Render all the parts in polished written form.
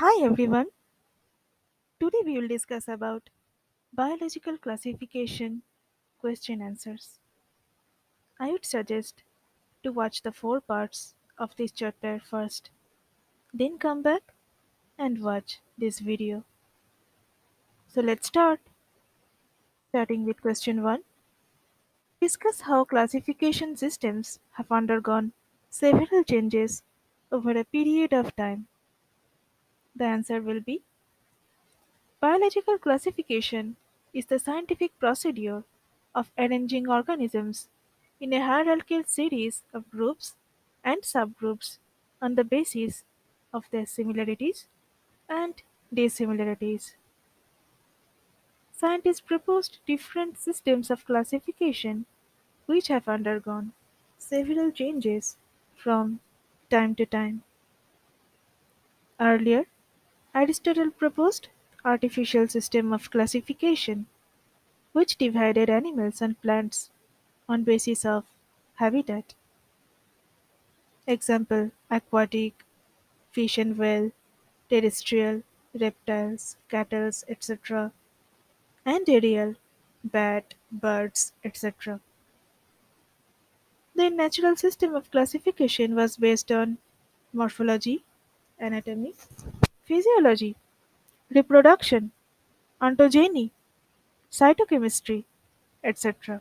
Hi everyone. Today we will discuss about biological classification question answers. I would suggest to watch the four parts of this chapter first, then come back and watch this video. So let's start. Starting with question 1. Discuss how classification systems have undergone several changes over a period of time. The answer will be biological classification is the scientific procedure of arranging organisms in a hierarchical series of groups and subgroups on the basis of their similarities and dissimilarities. Scientists proposed different systems of classification which have undergone several changes from time to time. Earlier, Aristotle proposed artificial system of classification which divided animals and plants on basis of habitat. Example: aquatic, fish and whale; terrestrial, reptiles, cattle, etc., and aerial, bat, birds, etc. The natural system of classification was based on morphology, anatomy, physiology, reproduction, ontogeny, cytochemistry, etc.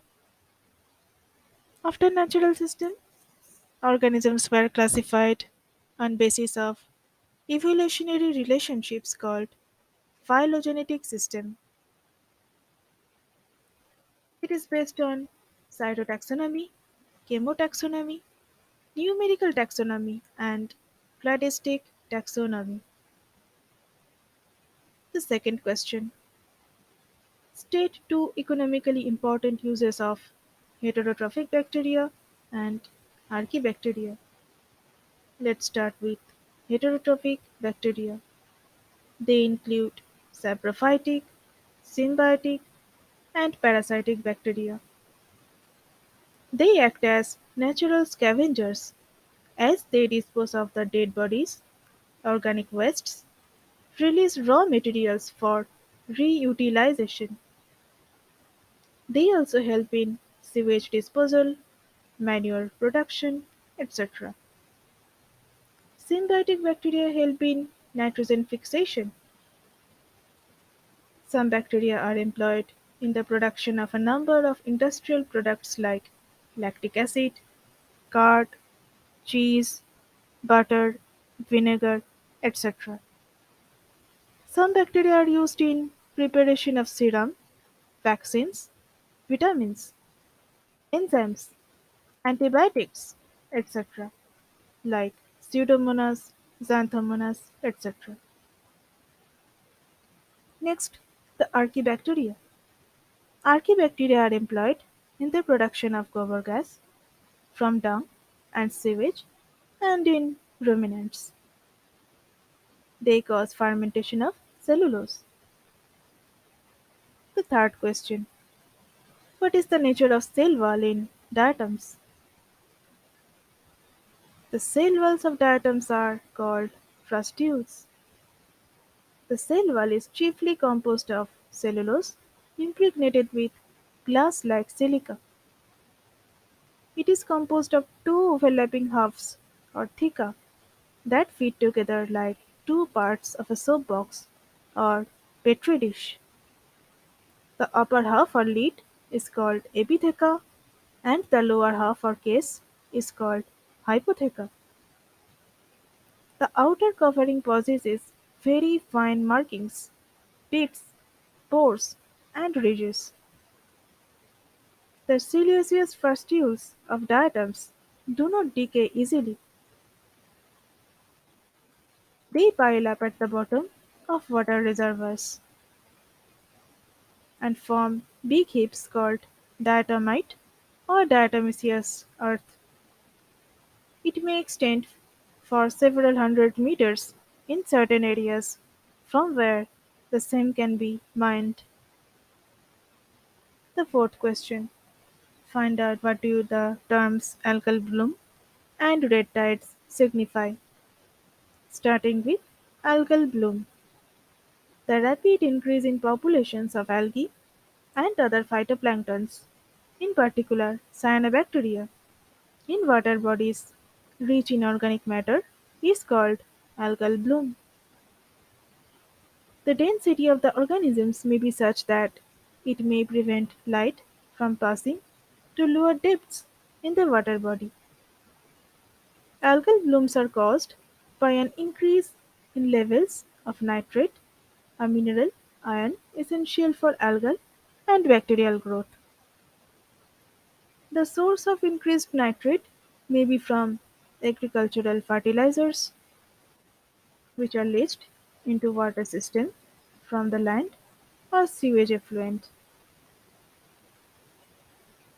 After natural system, organisms were classified on basis of evolutionary relationships called phylogenetic system. It is based on cytotaxonomy, chemotaxonomy, numerical taxonomy, and cladistic taxonomy. The second question: state two economically important uses of heterotrophic bacteria and archaebacteria. Let's start with heterotrophic bacteria. They include saprophytic, symbiotic, and parasitic bacteria. They act as natural scavengers as they dispose of the dead bodies, organic wastes, release raw materials for reutilization. They also help in sewage disposal, manure production, etc. Symbiotic bacteria help in nitrogen fixation. Some bacteria are employed in the production of a number of industrial products like lactic acid, curd, cheese, butter, vinegar, etc. Some bacteria are used in preparation of serum, vaccines, vitamins, enzymes, antibiotics, etc. like Pseudomonas, Xanthomonas, etc. Next, the Archaebacteria. Archaebacteria are employed in the production of gobar gas from dung and sewage and in ruminants. They cause fermentation of cellulose. The third question: what is the nature of cell wall in diatoms? The cell walls of diatoms are called frustules. The cell wall is chiefly composed of cellulose impregnated with glass-like silica. It is composed of two overlapping halves, or theca, that fit together like two parts of a soap box or petri dish. The upper half or lid is called epitheca and the lower half or case is called hypotheca. The outer covering possesses very fine markings, pits, pores, and ridges. The siliceous frustules of diatoms do not decay easily. They pile up at the bottom of water reservoirs and form big heaps called diatomite or diatomaceous earth. It may extend for several hundred meters in certain areas from where the same can be mined. The fourth question: find out what do the terms algal bloom and red tides signify. Starting with Algal bloom: the rapid increase in populations of algae and other phytoplanktons, in particular cyanobacteria, in water bodies rich in organic matter is called algal bloom. The density of the organisms may be such that it may prevent light from passing to lower depths in the water body. Algal blooms are caused by an increase in levels of nitrate, a mineral ion essential for algal and bacterial growth. The source of increased nitrate may be from agricultural fertilizers, which are leached into water system from the land or sewage effluent.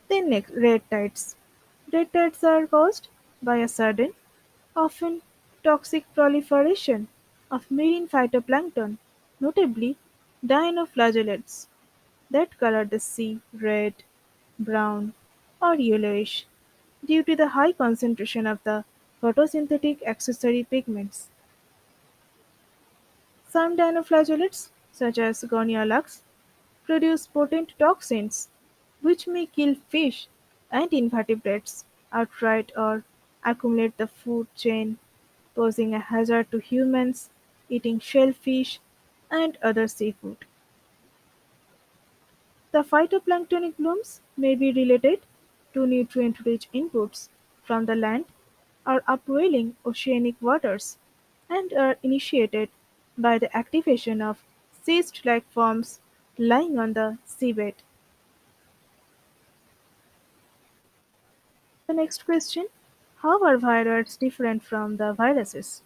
Then next, red tides. Red tides are caused by a sudden, often toxic proliferation of marine phytoplankton, notably dinoflagellates, that color the sea red, brown, or yellowish due to the high concentration of the photosynthetic accessory pigments. Some dinoflagellates, such as Goniolax, produce potent toxins which may kill fish and invertebrates outright or accumulate the food chain, posing a hazard to humans eating shellfish and other seafood. The phytoplanktonic blooms may be related to nutrient-rich inputs from the land or upwelling oceanic waters and are initiated by the activation of cyst-like forms lying on the seabed. The next question: how are viroids different from the viruses?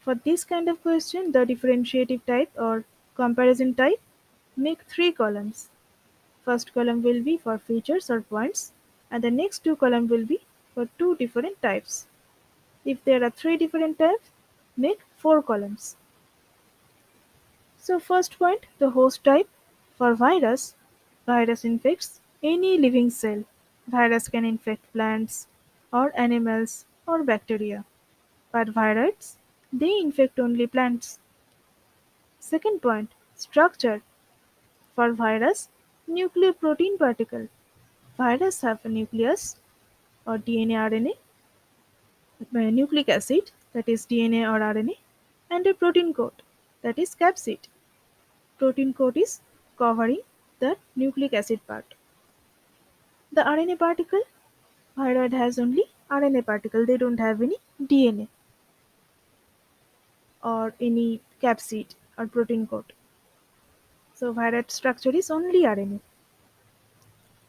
For this kind of question, the differentiative type or comparison type make three columns. First column will be for features or points, and the next two columns will be for two different types. If there are three different types, make four columns. So first point, the host type. For virus, virus infects any living cell. Virus can infect plants or animals or bacteria. But viroids, they infect only plants. Second point, structure. For virus, nucleoprotein particle. Virus have a nucleus or DNA RNA, nucleic acid that is DNA or RNA, and a protein coat that is capsid. Protein coat is covering the nucleic acid part. The RNA particle, viroid has only RNA particle, they don't have any DNA or any capsid or protein coat. So viroid structure is only RNA.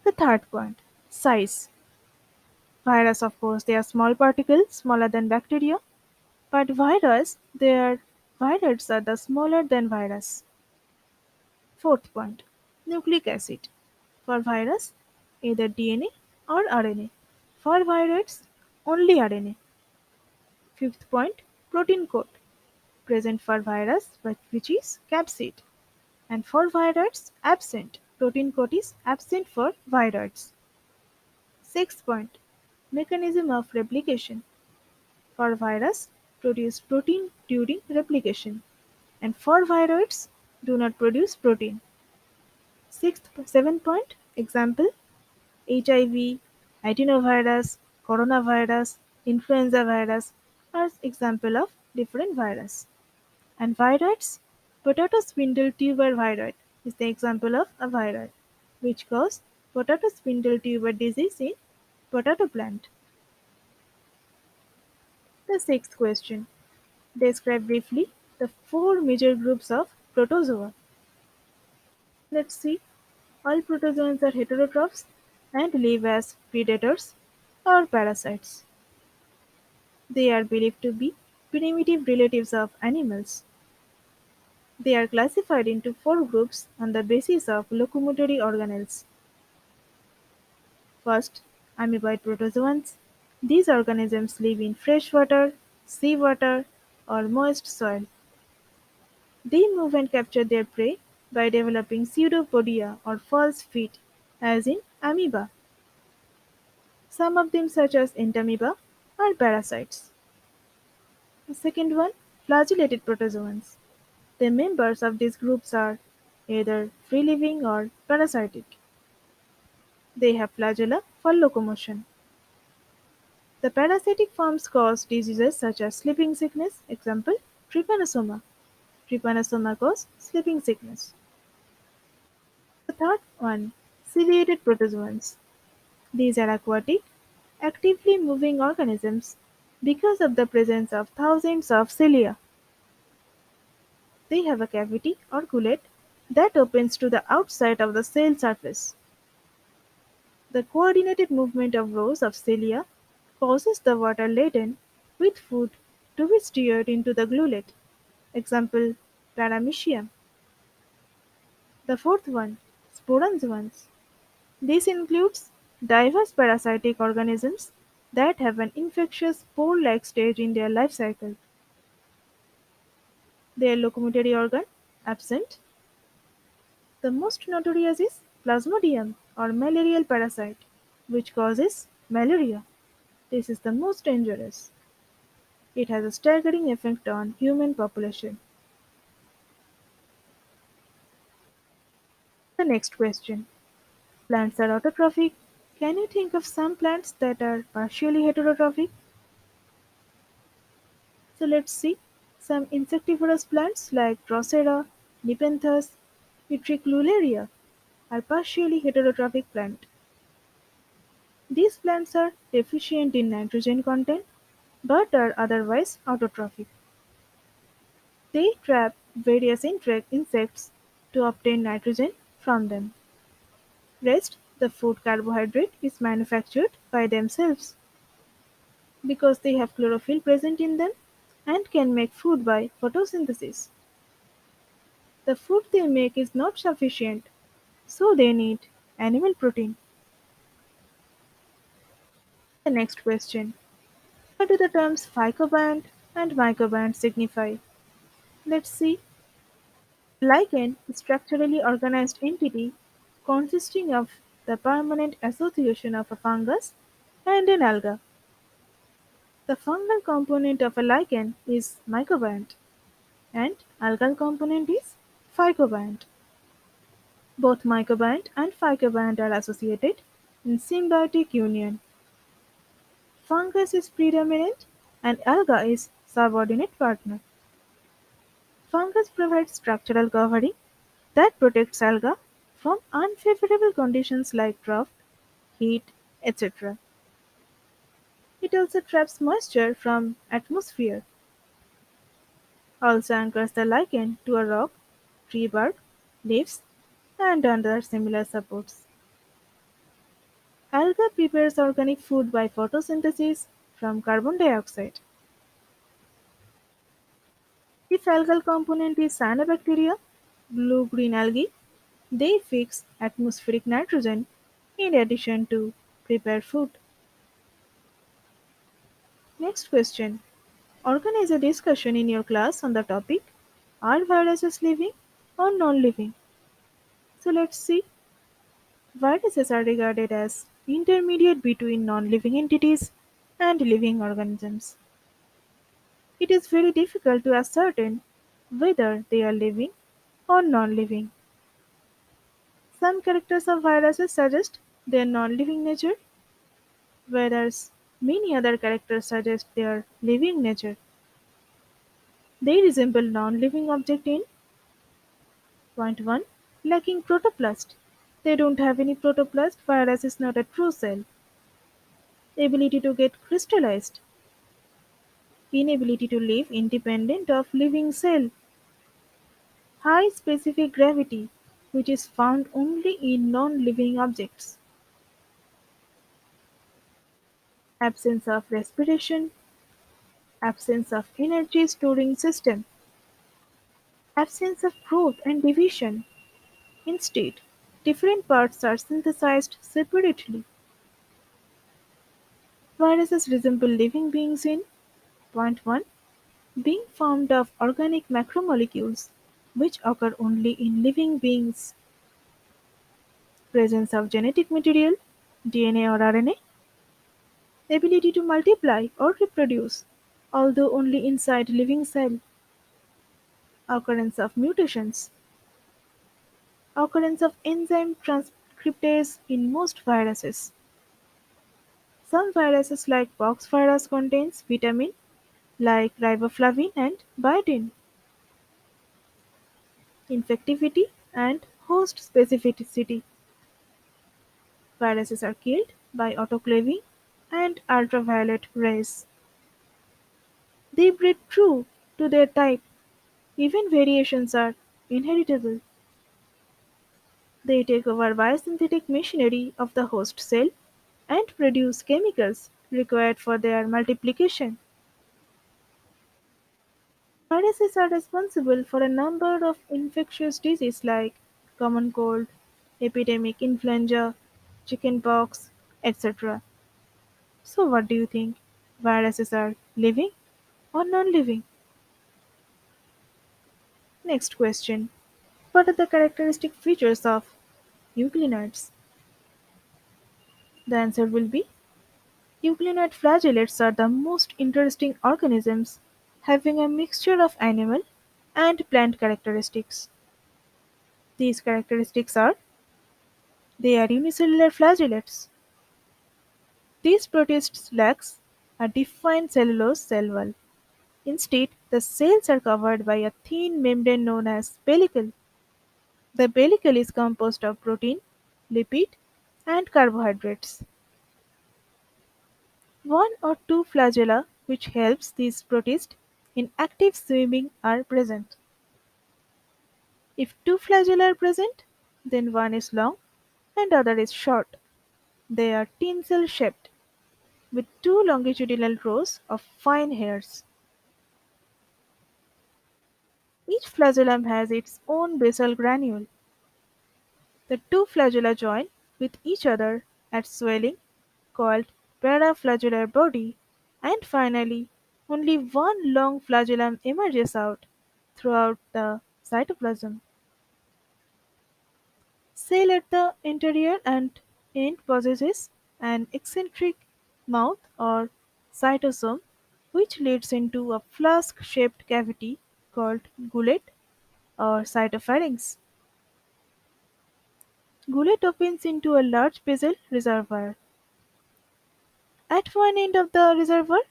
The third point, size. Virus, of course, they are small particles, smaller than bacteria, but virus, their viroids are the smaller than virus. Fourth point, nucleic acid. For virus, either DNA or RNA. For viroids, only RNA. Fifth point, protein coat. Present for virus, but which is capsid. And for viroids, absent. Protein coat is absent for viroids. Sixth point, mechanism of replication. For virus, produce protein during replication, and for viroids, do not produce protein. Seventh point, example: HIV, adenovirus, coronavirus, influenza virus are example of different virus. And viroids, potato spindle tuber viroid is the example of a viroid which cause potato spindle tuber disease in potato plant. The sixth question: describe briefly the four major groups of protozoa. Let's see. All protozoans are heterotrophs and live as predators or parasites. They are believed to be primitive relatives of animals. They are classified into four groups on the basis of locomotory organelles. First, amoeboid protozoans. These organisms live in freshwater, seawater, or moist soil. They move and capture their prey by developing pseudopodia or false feet, as in amoeba. Some of them, such as entamoeba, are parasites. The second one, Flagellated protozoans. The members of these groups are either free-living or parasitic. They have flagella for locomotion. The parasitic forms cause diseases such as sleeping sickness, example, trypanosoma. Trypanosoma cause sleeping sickness. The third one, ciliated protozoans. These are aquatic, actively moving organisms because of the presence of thousands of cilia. They have a cavity or gullet that opens to the outside of the cell surface. The coordinated movement of rows of cilia causes the water laden with food to be steered into the gullet. Example, paramecium. The fourth one, sporanzoans. This includes diverse parasitic organisms that have an infectious spore-like stage in their life cycle. Their locomotory organ absent. The most notorious is Plasmodium or malarial parasite, which causes malaria. This is the most dangerous. It has a staggering effect on human population. The next question. Plants are autotrophic. Can you think of some plants that are partially heterotrophic? So let's see. Some insectivorous plants like Drosera, Nepenthes, Utricularia are partially heterotrophic plants. These plants are deficient in nitrogen content but are otherwise autotrophic. They trap various insects to obtain nitrogen from them. Rest, the food carbohydrate, is manufactured by themselves because they have chlorophyll present in them and can make food by photosynthesis. The food they make is not sufficient, so they need animal protein. The next question. What do the terms phycobiont and mycobiont signify? Let's see. Lichen is a structurally organized entity consisting of the permanent association of a fungus and an alga. The fungal component of a lichen is mycobiont and algal component is phycobiont. Both mycobiont and phycobiont are associated in symbiotic union. Fungus is predominant and alga is subordinate partner. Fungus provides structural covering that protects alga from unfavorable conditions like drought, heat, etc. It also traps moisture from atmosphere, also anchors the lichen to a rock, tree bark, leaves, and other similar supports. Alga prepares organic food by photosynthesis from carbon dioxide. If algal component is cyanobacteria, blue-green algae, they fix atmospheric nitrogen in addition to prepare food. Next question. Organize a discussion in your class on the topic, are viruses living or non-living? So let's see. Viruses are regarded as intermediate between non-living entities and living organisms. It is very difficult to ascertain whether they are living or non-living. Some characters of viruses suggest their non-living nature, whereas many other characters suggest their living nature. They resemble non-living objects in point 1. Lacking protoplast. They don't have any protoplast. Virus is not a true cell. Ability to get crystallized. Inability to live independent of living cell. High specific gravity, which is found only in non-living objects. Absence of respiration. Absence of energy storing system. Absence of growth and division. Instead, different parts are synthesized separately. Viruses resemble living beings in point 1. Being formed of organic macromolecules, which occur only in living beings. Presence of genetic material, DNA or RNA. Ability to multiply or reproduce, although only inside living cell. occurrence of mutations, occurrence of enzyme transcriptase in most viruses. Some viruses like pox virus contains vitamin like riboflavin and biotin, infectivity and host specificity. Viruses are killed by autoclaving and ultraviolet rays. They breed true to their type. Even variations are inheritable. They take over biosynthetic machinery of the host cell and produce chemicals required for their multiplication. Viruses are responsible for a number of infectious diseases like common cold, epidemic influenza, chickenpox, etc. So, what do you think? Viruses are living or non living? Next question. What are the characteristic features of euglenids? The answer will be euglenoid flagellates are the most interesting organisms having a mixture of animal and plant characteristics. These characteristics are they are unicellular flagellates. These protists lacks a defined cellulose cell wall. Instead, the cells are covered by a thin membrane known as pellicle. The pellicle is composed of protein, lipid, and carbohydrates. One or two flagella which helps these protists in active swimming are present. If two flagella are present, then one is long and other is short. They are tinsel shaped with two longitudinal rows of fine hairs. Each flagellum has its own basal granule. The two flagella join with each other at swelling called paraflagellar body, and finally only one long flagellum emerges out throughout the cytoplasm. Cell at the interior and end possesses an eccentric mouth or cytosome which leads into a flask-shaped cavity called gullet or cytopharynx. Gullet opens into a large basal reservoir. At one end of the reservoir,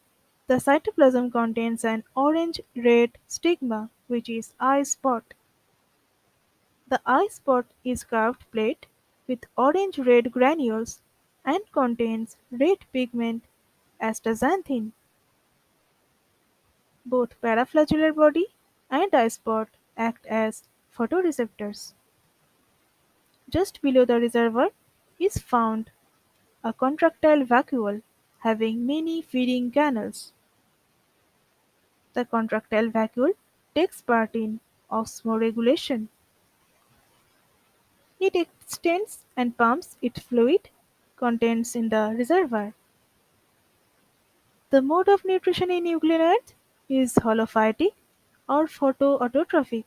the cytoplasm contains an orange-red stigma which is eye spot. The eye spot is curved plate with orange-red granules and contains red pigment astaxanthin. Both paraflagellar body and eye spot act as photoreceptors. Just below the reservoir is found a contractile vacuole having many feeding canals. The contractile vacuole takes part in osmoregulation. It extends and pumps its fluid contents in the reservoir. The mode of nutrition in euglenids is holophytic or photoautotrophic.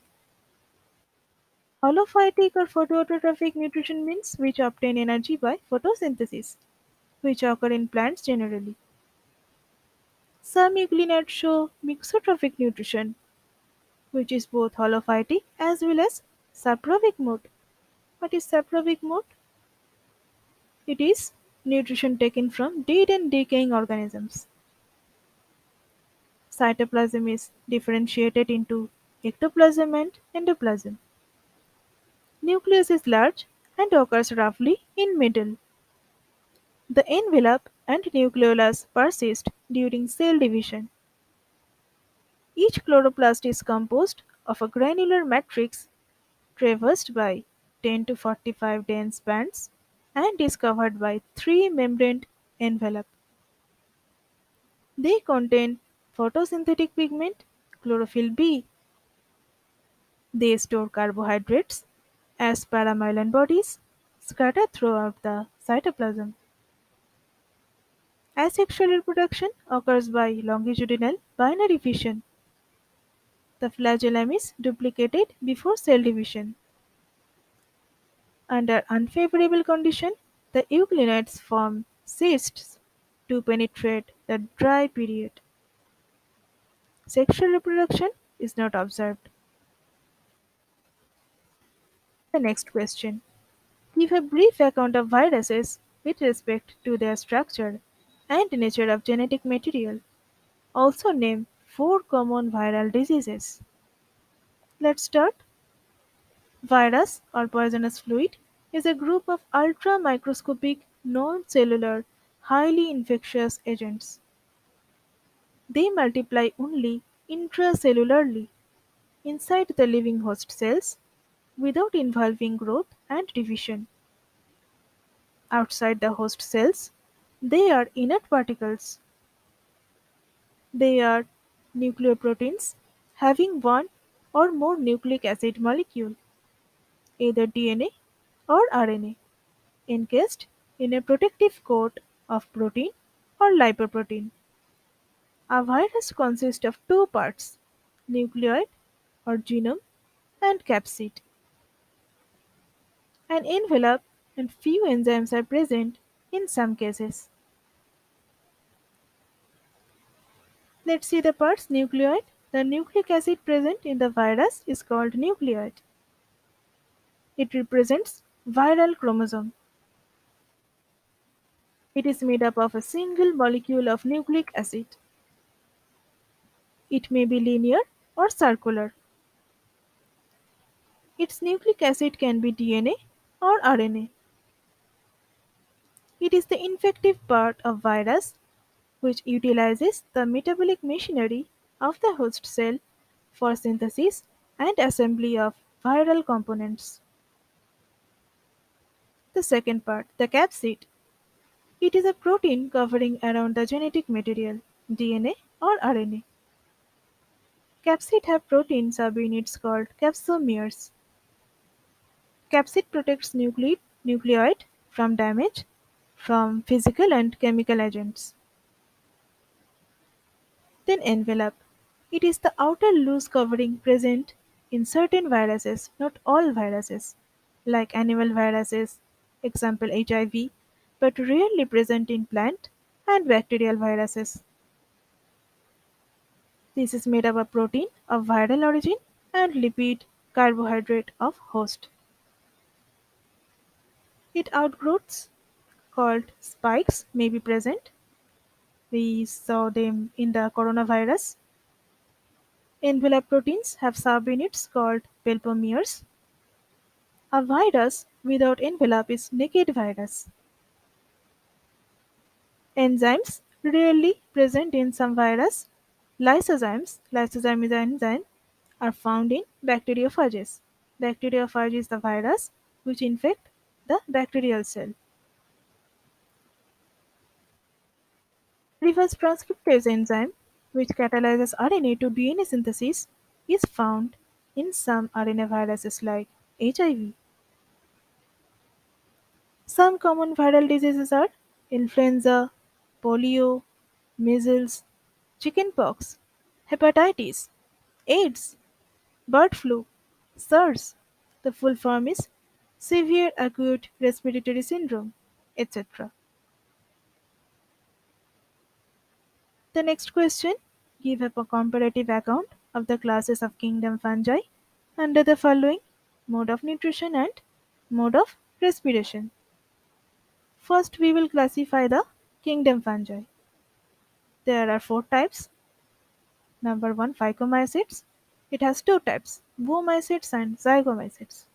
Holophytic or photoautotrophic nutrition means which obtain energy by photosynthesis, which occur in plants generally. Some euglenids show mixotrophic nutrition, which is both holophytic as well as saprobic mode. What is saprobic mode? It is nutrition taken from dead and decaying organisms. Cytoplasm is differentiated into ectoplasm and endoplasm. Nucleus is large and occurs roughly in middle. The envelope and nucleolus persist during cell division. Each chloroplast is composed of a granular matrix traversed by 10 to 45 dense bands and is covered by three membraned envelope. They contain photosynthetic pigment, chlorophyll B. They store carbohydrates as paramyelin bodies scattered throughout the cytoplasm. Asexual reproduction occurs by longitudinal binary fission. The flagellum is duplicated before cell division. Under unfavorable condition, the euglenids form cysts to penetrate the dry period. Sexual reproduction is not observed. The next question. Give a brief account of viruses with respect to their structure and nature of genetic material. Also name four common viral diseases. Let's start. Virus or poisonous fluid is a group of ultra-microscopic non-cellular highly infectious agents. They multiply only intracellularly inside the living host cells without involving growth and division. Outside the host cells, they are inert particles. They are nucleoproteins having one or more nucleic acid molecule, either DNA or RNA, encased in a protective coat of protein or lipoprotein. A virus consists of two parts, nucleoid or genome and capsid. An envelope and few enzymes are present in some cases. Let's see the parts nucleoid. The nucleic acid present in the virus is called nucleoid. It represents viral chromosome. It is made up of a single molecule of nucleic acid. It may be linear or circular. Its nucleic acid can be DNA or RNA. It is the infective part of virus which utilizes the metabolic machinery of the host cell for synthesis and assembly of viral components. The second part, the capsid. It is a protein covering around the genetic material, DNA or RNA. Capsid have protein subunits called capsomeres. Capsid protects nucleoid from damage from physical and chemical agents. Then envelope. It is the outer loose covering present in certain viruses, not all viruses, like animal viruses, example HIV, but rarely present in plant and bacterial viruses. This is made up of protein of viral origin and lipid carbohydrate of host. It outgrowths called spikes may be present. We saw them in the coronavirus. Envelope proteins have subunits called pelpomeres. A virus without envelope is naked virus. Enzymes rarely present in some virus. Lysozyme is an enzyme, are found in bacteriophages. Bacteriophage is the virus which infect the bacterial cell. Reverse transcriptase enzyme, which catalyzes RNA to DNA synthesis, is found in some RNA viruses like HIV. Some common viral diseases are influenza, polio, measles, chickenpox, hepatitis, AIDS, bird flu, SARS. The full form is severe acute respiratory syndrome, etc. The next question, give up a comparative account of the classes of kingdom fungi under the following mode of nutrition and mode of respiration. First, we will classify the kingdom fungi. There are four types. Number one, phycomycetes. It has two types, boomycetes and zygomycetes.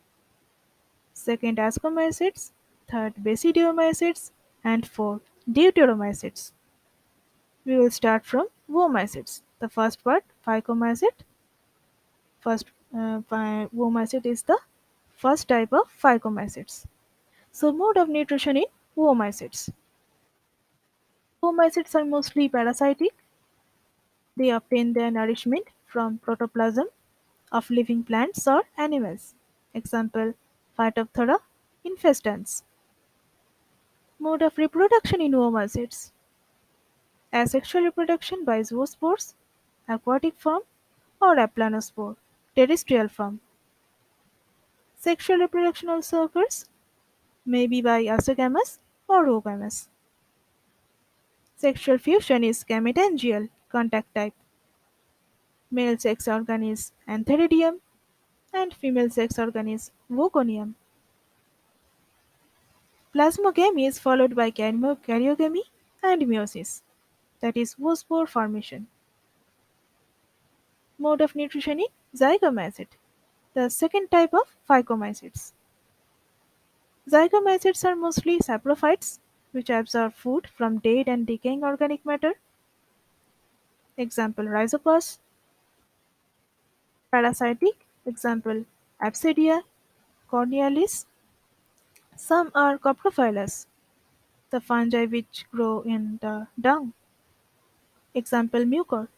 Second, ascomycetes. Third, basidiomycetes. And fourth, deuteromycetes. We will start from boomycetes. The first part, phycomycete. First, boomycete is the first type of phycomycetes. So, mode of nutrition in oomycetes. Oomycetes are mostly parasitic. They obtain their nourishment from protoplasm of living plants or animals. Example, Phytophthora infestans. Mode of reproduction in oomycetes. Asexual reproduction by zoospores, aquatic form, or aplanospore, terrestrial form. Sexual reproduction also occurs, maybe by asogamous or oogamous. Sexual fusion is gametangial contact type. Male sex organ is antheridium. and female sex organ is voconium. Plasmogamy is followed by karyogamy and meiosis, that is oospore formation. Mode of nutrition in zygomycete, the second type of phycomycetes. Zygomycetes are mostly saprophytes, which absorb food from dead and decaying organic matter. Example rhizopus. Parasitic. Example Absidia, cornealis. Some are coprophilous, the fungi which grow in the dung. Example mucor.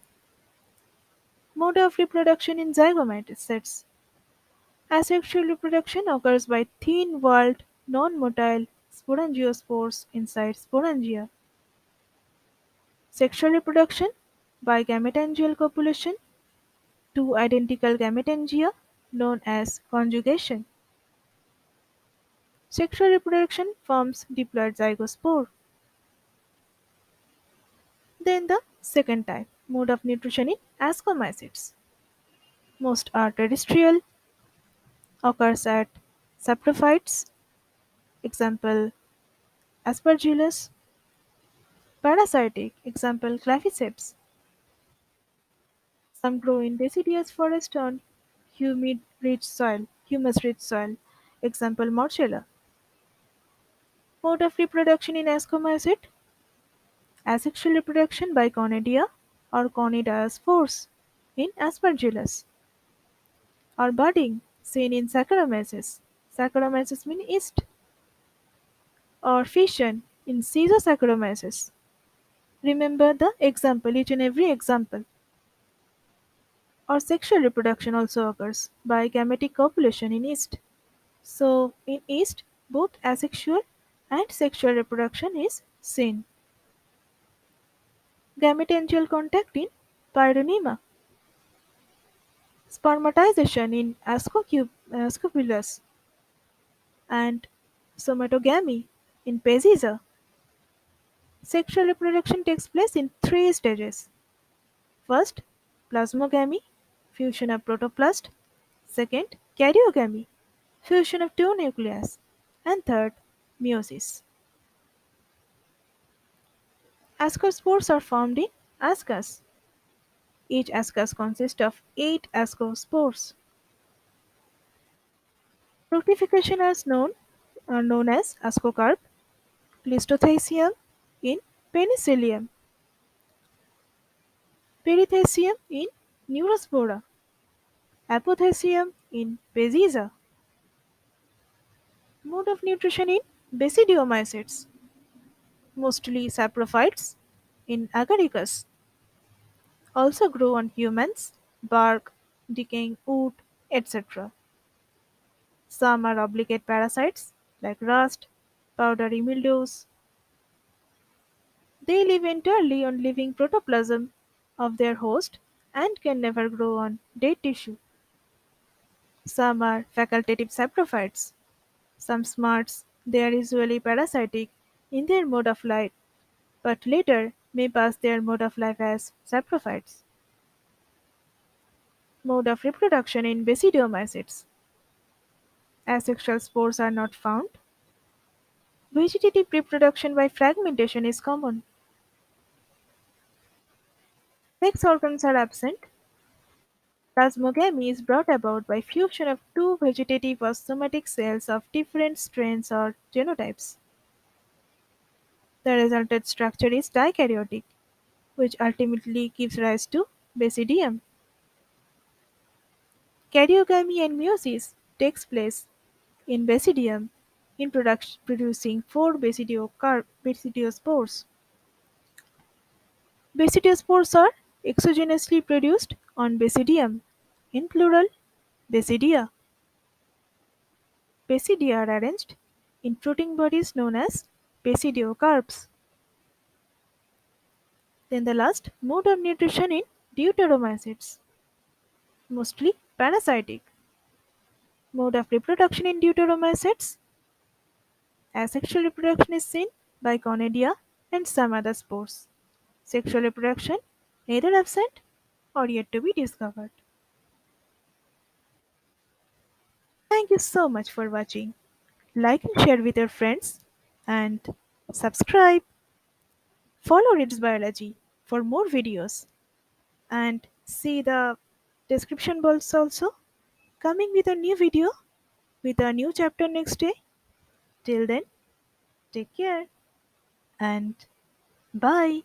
Mode of reproduction in zygomates. Asexual reproduction occurs by thin-walled, non-motile sporangiospores inside sporangia. Sexual reproduction by gametangial copulation, two identical gametangia known as conjugation. Sexual reproduction forms diploid zygospore. Then the second type, mode of nutrition in ascomycetes. Most are terrestrial, occurs at saprophytes, example aspergillus. Parasitic, example claviceps. Some grow in deciduous forest on humus-rich soil, example morchella. Mode of reproduction in ascomycete, asexual reproduction by conidia or conidiaspores in aspergillus, or budding seen in Saccharomyces. Saccharomyces means yeast, or fission in Schizosaccharomyces. Remember the example, each and every example. Or sexual reproduction also occurs by gametic copulation in yeast. So in yeast, both asexual and sexual reproduction is seen. Gametangial contact in Pyronema. Spermatization in Ascopulus and somatogamy in Peziza. Sexual reproduction takes place in three stages. First, plasmogamy, fusion of protoplast. Second, karyogamy, fusion of two nuclei. And third, meiosis. Ascospores are formed in ascus. Each ascus consists of 8 ascospores. Fructification are known as ascocarp, Clistothaceum in Penicillium, Perithecium in Neurospora, Apothecium in Peziza. Mode of nutrition in Basidiomycetes, mostly saprophytes in Agaricus. Also grow on humans, bark, decaying wood, etc. Some are obligate parasites like rust, powdery mildews. They live entirely on living protoplasm of their host and can never grow on dead tissue. Some are facultative saprophytes. Some smarts, they are usually parasitic in their mode of life, but later may pass their mode of life as saprophytes. Mode of reproduction in basidiomycetes. Asexual spores are not found. Vegetative reproduction by fragmentation is common. Sex organs are absent. Plasmogamy is brought about by fusion of two vegetative or somatic cells of different strains or genotypes. The resultant structure is dikaryotic, which ultimately gives rise to basidium. Karyogamy and meiosis takes place in basidium in producing four basidiospores. Basidiospores are exogenously produced on basidium, in plural, basidia. Basidia are arranged in fruiting bodies known as basidiocarps. Then the last, mode of nutrition in deuteromycetes, mostly parasitic. Mode of reproduction in deuteromycetes, asexual reproduction is seen by conidia and some other spores. Sexual reproduction either absent or yet to be discovered. Thank you so much for watching. Like and share with your friends and subscribe. Follow Reads Biology for more videos and see the description box also coming with a new video with a new chapter next day. Till then, take care and bye.